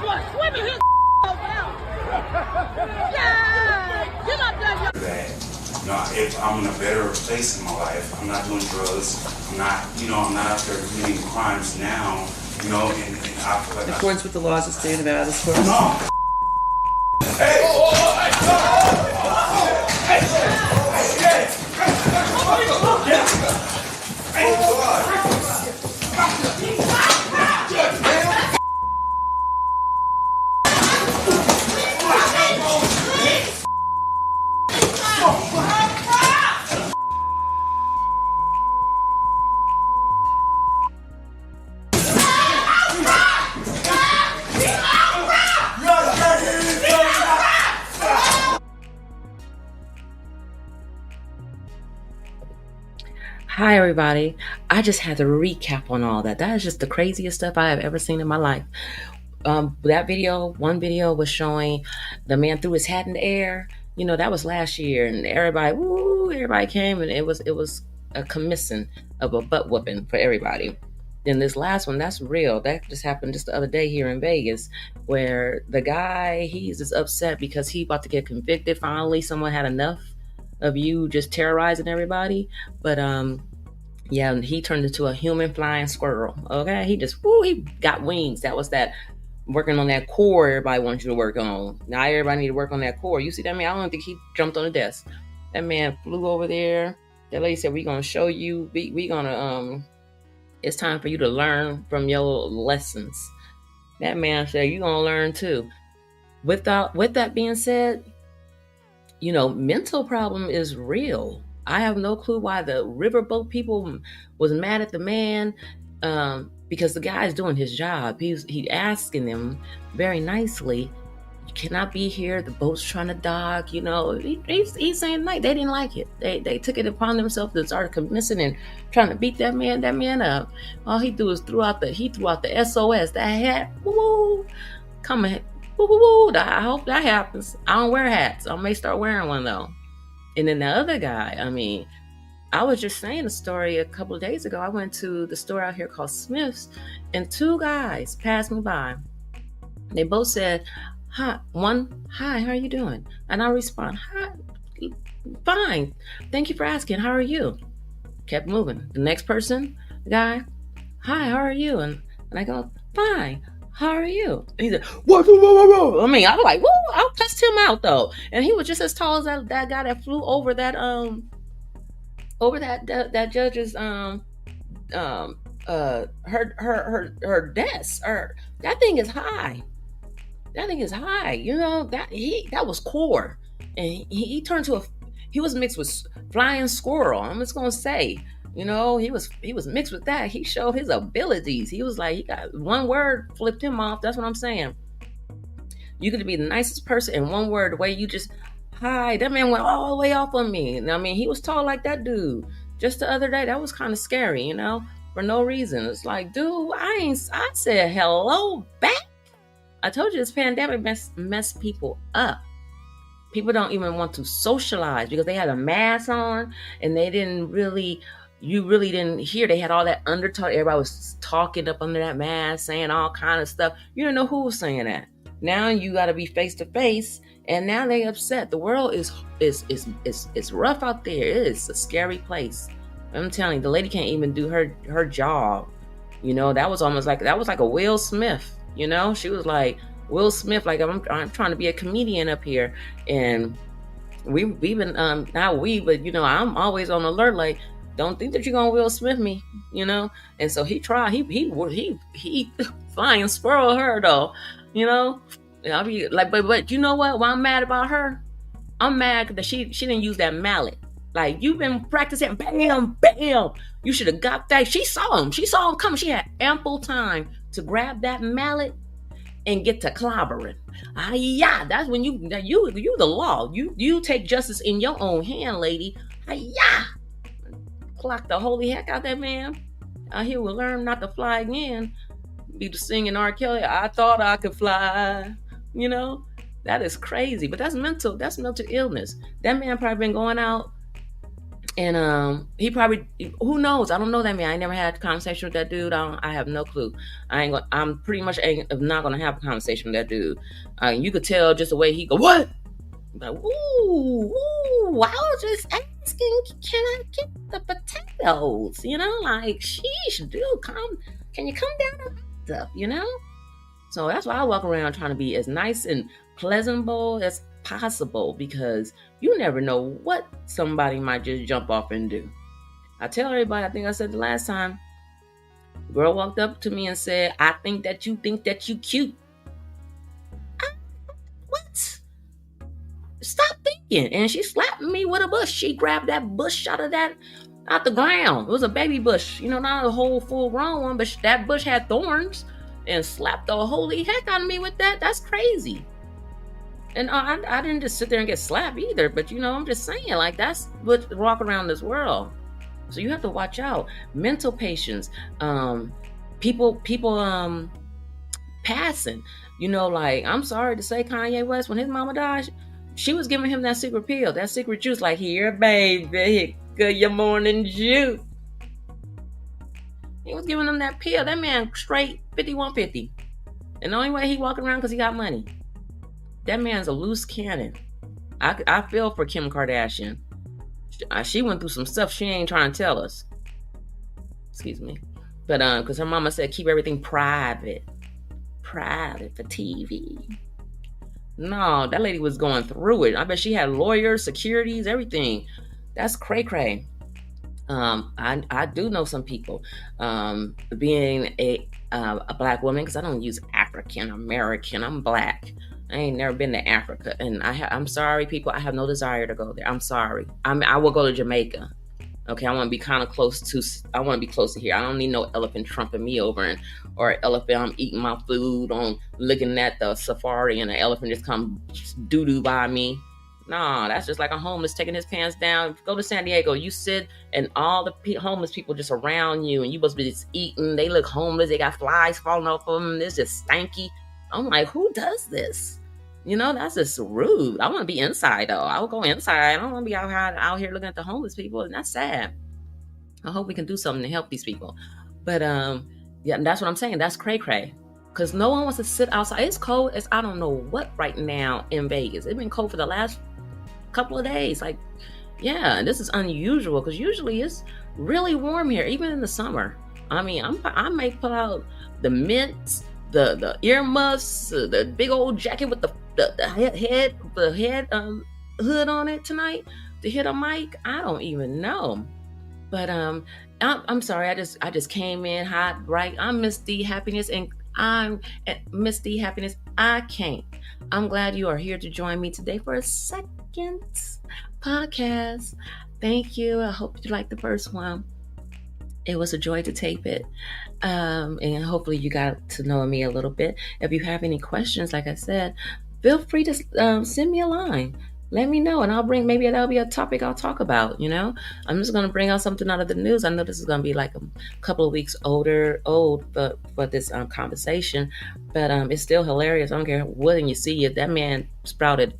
was swimming his over out. Yeah, get up there. If I'm in a better place in my life, I'm not doing drugs. I'm not out there committing crimes now. And I feel like in accordance with the laws of state of Nevada, this court. No. Hey! Hi, everybody. I just had to recap on all that. That is just the craziest stuff I have ever seen in my life. One video was showing the man threw his hat in the air. That was last year, and everybody came, and it was a commission of a butt whooping for everybody. Then this last one, that's real. That just happened just the other day here in Vegas, where the guy, he's just upset because he about to get convicted. Finally, someone had enough of you just terrorizing everybody. But yeah, he turned into a human flying squirrel. Okay, he got wings. That was that working on that core everybody wants you to work on. Now everybody need to work on that core. You see that man? I don't think he jumped on the desk. That man flew over there. That lady said, "We're gonna show you. We gonna it's time for you to learn from your lessons." That man said, "You're gonna learn too." With that being said, mental problem is real. I have no clue why the riverboat people was mad at the man, because the guy's doing his job. He's asking them very nicely, "You cannot be here. The boat's trying to dock." He's saying like they didn't like it. They took it upon themselves to start committing and trying to beat that man up. All he threw out the SOS. That hat, woo, coming. I hope that happens. I don't wear hats. I may start wearing one though. And then the other guy, I was just saying a story a couple of days ago. I went to the store out here called Smith's, and two guys passed me by. They both said, "Hi, hi, how are you doing?" And I respond, "Hi, fine. Thank you for asking. How are you?" Kept moving. The next person, the guy, "Hi, how are you?" And I go, "Fine. How are you?" And he said, "What?" I was like, "Woo!" I cussed him out though, and he was just as tall as that guy that flew over that that judge's her desk. Or that thing is high. That thing is high. That was core, and he turned to he was mixed with flying squirrel. I'm just gonna say. He was mixed with that. He showed his abilities. He was like, he got one word flipped him off. That's what I'm saying. You could be the nicest person in one word. The way you just, hi, that man went all the way off on me. He was tall like that dude. Just the other day, that was kind of scary, for no reason. It's like, dude, I said hello back. I told you this pandemic messed people up. People don't even want to socialize because they had a mask on and they didn't really. You really didn't hear. They had all that undertone. Everybody was talking up under that mask, saying all kind of stuff. You don't know who was saying that. Now you got to be face to face, and now they upset. The world is rough out there. It is a scary place. I'm telling you, the lady can't even do her job. That was almost like a Will Smith. She was like Will Smith. Like I'm trying to be a comedian up here, and we've been but I'm always on alert. Like, don't think that you're gonna Will Smith me, And so he tried. He flying squirrel her though, I'll be like, but you know what? Why I'm mad about her? I'm mad that she didn't use that mallet. Like, you've been practicing, bam, bam. You should have got that. She saw him coming. She had ample time to grab that mallet and get to clobbering. Yeah, that's when you the law. You take justice in your own hand, lady. Yeah. Clock the holy heck out that man. He will learn not to fly again. Be singing R. Kelly, I thought I could fly. That is crazy. But that's mental illness. That man probably been going out And he probably, who knows? I don't know that man. I never had a conversation with that dude. I have no clue. I'm pretty much not gonna have a conversation with that dude. You could tell just the way he go, what? Like, ooh, I was just asking, can I get the potatoes? Like, sheesh, dude, can you come down to stuff, So that's why I walk around trying to be as nice and pleasantable as possible, because you never know what somebody might just jump off and do. I tell everybody, I think I said the last time, girl walked up to me and said, I think that you cute. What? Stop thinking. And she slapped me with a bush. She grabbed that bush out the ground. It was a baby bush, not a whole full grown one, but that bush had thorns, and slapped the holy heck out of me with that. That's crazy. And I didn't just sit there and get slapped either, but I'm just saying, like, that's what walk around this world. So you have to watch out. Mental patients, people passing. Like, I'm sorry to say, Kanye West, when his mama died, she was giving him that secret pill, that secret juice, like, here, baby, good your morning juice. He was giving him that pill. That man straight 5150. And the only way he walking around because he got money. That man's a loose cannon. I feel for Kim Kardashian. She went through some stuff she ain't trying to tell us. Excuse me. But because her mama said keep everything private for TV. No, that lady was going through it. I bet she had lawyers, securities, everything. That's cray-cray. I do know some people. Being a black woman, because I don't use African American. I'm black. I ain't never been to Africa, and I'm sorry, people. I have no desire to go there. I'm sorry. I will go to Jamaica. Okay, I want to be kind of close to. I want to be close to here. I don't need no elephant trumping me over, or elephant. I'm eating my food on looking at the safari, and the elephant just come doo doo by me. No, that's just like a homeless taking his pants down. Go to San Diego. You sit, and all the homeless people just around you, and you supposed to be just eating. They look homeless. They got flies falling off of them. It's just stanky. I'm like, who does this? That's just rude. I want to be inside, though. I will go inside. I don't want to be out here looking at the homeless people, and that's sad. I hope we can do something to help these people. But yeah, that's what I'm saying. That's cray-cray. Because no one wants to sit outside. It's cold. It's I don't know what right now in Vegas. It's been cold for the last couple of days. Like, yeah, this is unusual because usually it's really warm here, even in the summer. I mean, I may pull out the mitts, the earmuffs, the big old jacket with the head hood on it tonight to hit a mic. I don't even know. But I'm sorry. I just came in hot, right? I'm Miss Dee Happiness, and I'm Miss Dee Happiness. I can't. I'm glad you are here to join me today for a second podcast. Thank you. I hope you liked the first one. It was a joy to tape it. And hopefully you got to know me a little bit. If you have any questions, like I said, feel free to send me a line. Let me know, and maybe that'll be a topic I'll talk about. I'm just going to bring out something out of the news. I know this is going to be like a couple of weeks old for this conversation, but it's still hilarious. I don't care what you see. If that man sprouted,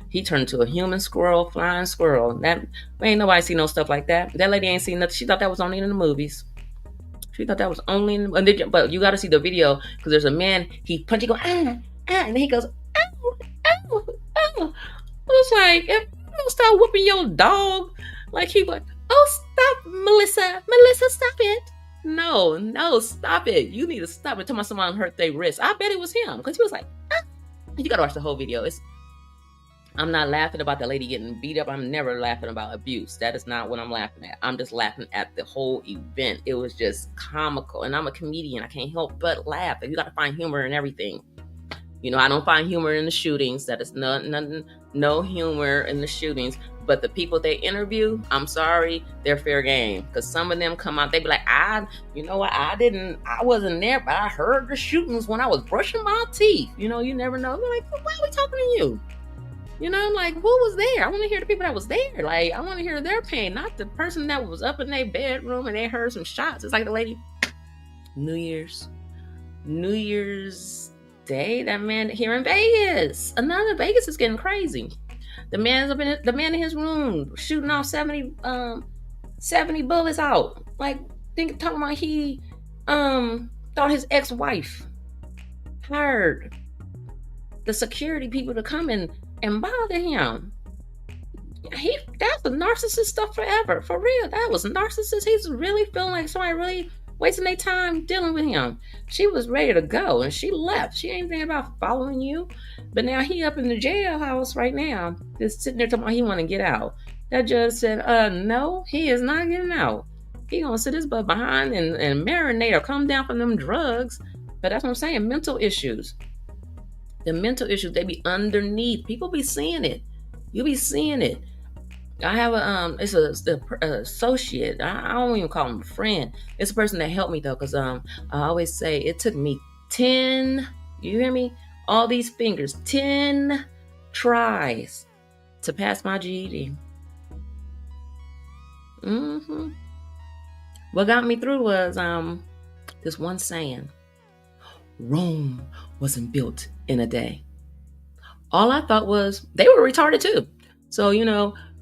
he turned into a human squirrel, flying squirrel. That ain't nobody see no stuff like that. That lady ain't seen nothing. She thought that was only in the movies. She thought that was only in but you got to see the video, because there's a man, he punches, go, and then he goes, I was like, if you don't stop whooping your dog, like he was, oh, stop, Melissa, stop it. No, stop it. You need to stop it. Tell my someone hurt their wrist. I bet it was him, because he was like, You got to watch the whole video. I'm not laughing about the lady getting beat up. I'm never laughing about abuse. That is not what I'm laughing at. I'm just laughing at the whole event. It was just comical, and I'm a comedian. I can't help but laugh. You got to find humor in everything. I don't find humor in the shootings. That is no humor in the shootings. But the people they interview, I'm sorry, they're fair game. Because some of them come out, they be like, I wasn't there, but I heard the shootings when I was brushing my teeth. You never know. They're like, why are we talking to you? Like, who was there? I want to hear the people that was there. Like, I want to hear their pain, not the person that was up in their bedroom and they heard some shots. It's like the lady, New Year's Day, that man here in Vegas. Vegas is getting crazy. The man in his room shooting off 70 70 bullets out. Like, talking about he thought his ex-wife hired the security people to come and bother him. That's the narcissist stuff forever. For real. That was narcissist. He's really feeling like somebody really wasting their time dealing with him. She was ready to go and she left. She ain't thinking about following you. But now he up in the jailhouse right now, just sitting there talking about he want to get out. That judge said, no, he is not getting out. He gonna sit his butt behind and marinate or come down from them drugs. But that's what I'm saying, mental issues. The mental issues, they be underneath. People be seeing it. You be seeing it. I have it's a associate. I don't even call him a friend. It's a person that helped me though, because I always say it took me 10. You hear me? All these fingers, 10 tries to pass my GED. What got me through was this one saying: Rome wasn't built in a day. All I thought was they were retarded too. So,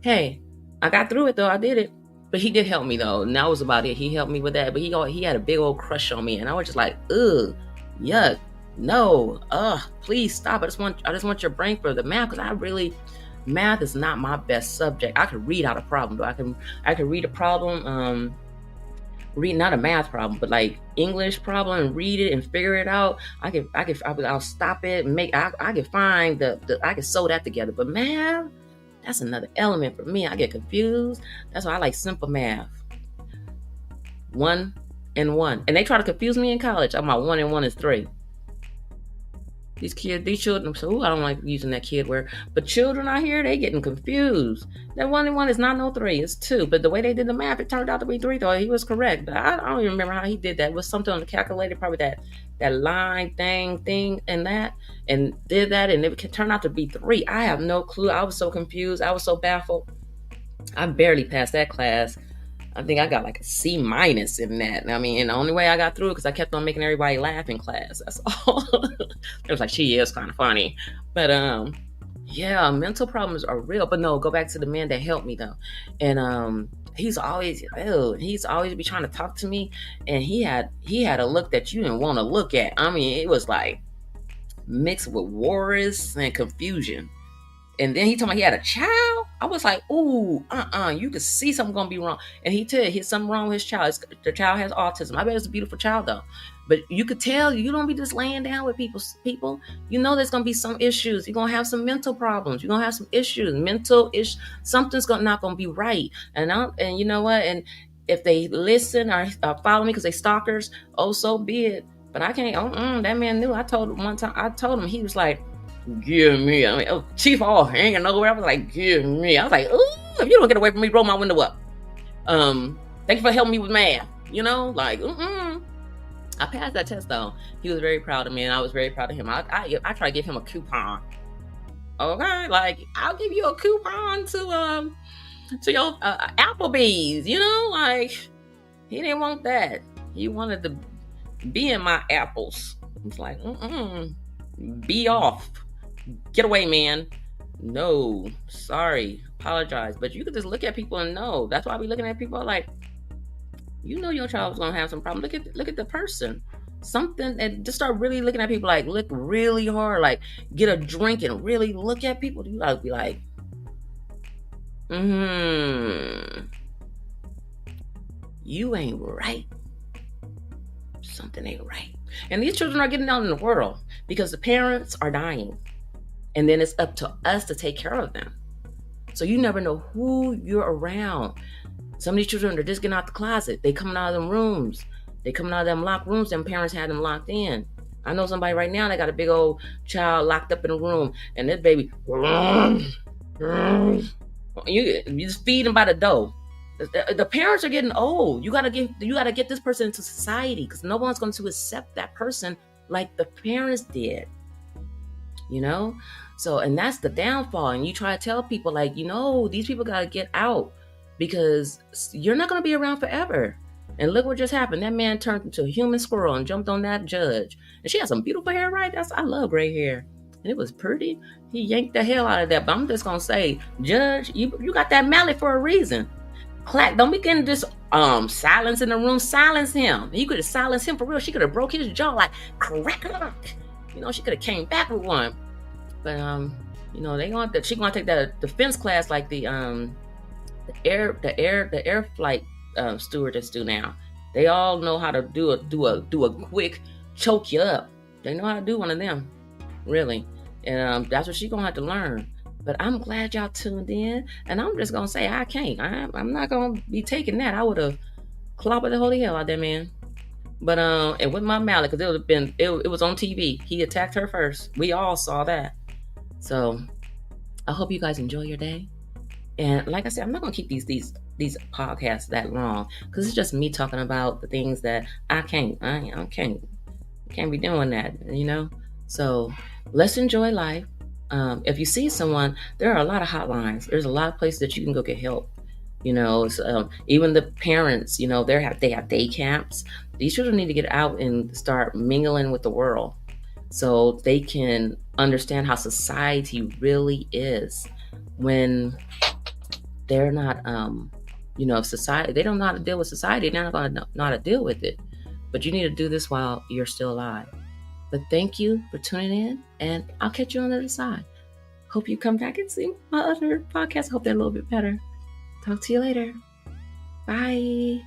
hey, I got through it though. I did it. But he did help me though. And that was about it. He helped me with that. But he had a big old crush on me. And I was just like, ugh, yuck, no, please stop. I just want your brain for the math, because math is not my best subject. I could read out a problem though. I could read a problem, read not a math problem, but like English problem, and read it and figure it out. I'll stop it and I can find I can sew that together. But math, that's another element for me. I get confused. That's why I like simple math. 1 and 1. And they try to confuse me in college. I'm like, 1 and 1 is 3. These children, so I don't like using that kid word. But children out here, they getting confused. That 1 and 1 is not no 3, it's 2. But the way they did the math, it turned out to be 3, though. He was correct. But I don't even remember how he did that. It was something on the calculator, probably that line thing and that, and did that, and it turned out to be 3. I have no clue. I was so confused. I was so baffled. I barely passed that class. I think I got like a C- in that. I mean, and the only way I got through because I kept on making everybody laugh in class. That's all. It was like, she is kind of funny. But yeah, mental problems are real. But no, go back to the man that helped me though. And he's always be trying to talk to me, and he had a look that you didn't want to look at. I mean, it was like mixed with worries and confusion. And then he told me he had a child. I was like, ooh, you could see something gonna be wrong. And he said he's something wrong with his child. The child has autism. I bet it's a beautiful child though. But you could tell, you don't be just laying down with people. You know there's gonna be some issues. You're gonna have some mental problems. You're gonna have some issues. Something's not gonna be right. And you know what? And if they listen or follow me because they stalkers, oh, so be it. But I can't. That man knew. I told him one time. He was like, give me. I mean, Chief all hanging over. I was like, give me. I was like, ooh, if you don't get away from me, roll my window up. Thank you for helping me with math. I passed that test though. He was very proud of me, and I was very proud of him. I try to give him a coupon. Okay, like I'll give you a coupon to your Applebee's. Like he didn't want that. He wanted to be in my apples. It's like, be off. Get away, man. No, sorry, apologize. But you could just look at people and know. That's why I be looking at people like, your child was gonna have some problem. Look at the person. Something, and just start really looking at people, like look really hard, like get a drink and really look at people. You gotta be like, you ain't right. Something ain't right. And these children are getting out in the world because the parents are dying. And then it's up to us to take care of them. So you never know who you're around. Some of these children are just getting out the closet. They coming out of them rooms. They coming out of them locked rooms. Them parents had them locked in. I know somebody right now that got a big old child locked up in a room, and this baby, you just feed them by the door. The parents are getting old. You gotta get this person into society, because no one's going to accept that person like the parents did. So, and that's the downfall. And you try to tell people like, these people gotta get out, because you're not gonna be around forever. And look what just happened. That man turned into a human squirrel and jumped on that judge. And she has some beautiful hair, right? I love gray hair. And it was pretty. He yanked the hell out of that. But I'm just gonna say, Judge, you got that mallet for a reason. clack. Don't be getting this silence in the room. Silence him. You could have silenced him for real. She could have broke his jaw like crack. You know, she could have came back with one. But you know, she gonna take that defense class like the air flight stewardess do now. They all know how to do a quick choke you up. They know how to do one of them, really, and that's what she's gonna have to learn. But I'm glad y'all tuned in, and I'm just gonna say I can't. I'm not gonna be taking that. I would have clobbered the holy hell out that man. But and with my mallet, because it would have been it was on TV. He attacked her first. We all saw that. So I hope you guys enjoy your day. And like I said, I'm not gonna keep these podcasts that long because it's just me talking about the things that I can't be doing that, you know. So let's enjoy life. If you see someone, there are a lot of hotlines. There's a lot of places that you can go get help. You know, even the parents, you know, they have day camps. These children need to get out and start mingling with the world so they can understand how society really is when they're not, you know, society, they don't know how to deal with society. They're not going to know how to deal with it. But you need to do this while you're still alive. But thank you for tuning in, and I'll catch you on the other side. Hope you come back and see my other podcasts. Hope they're a little bit better. Talk to you later. Bye.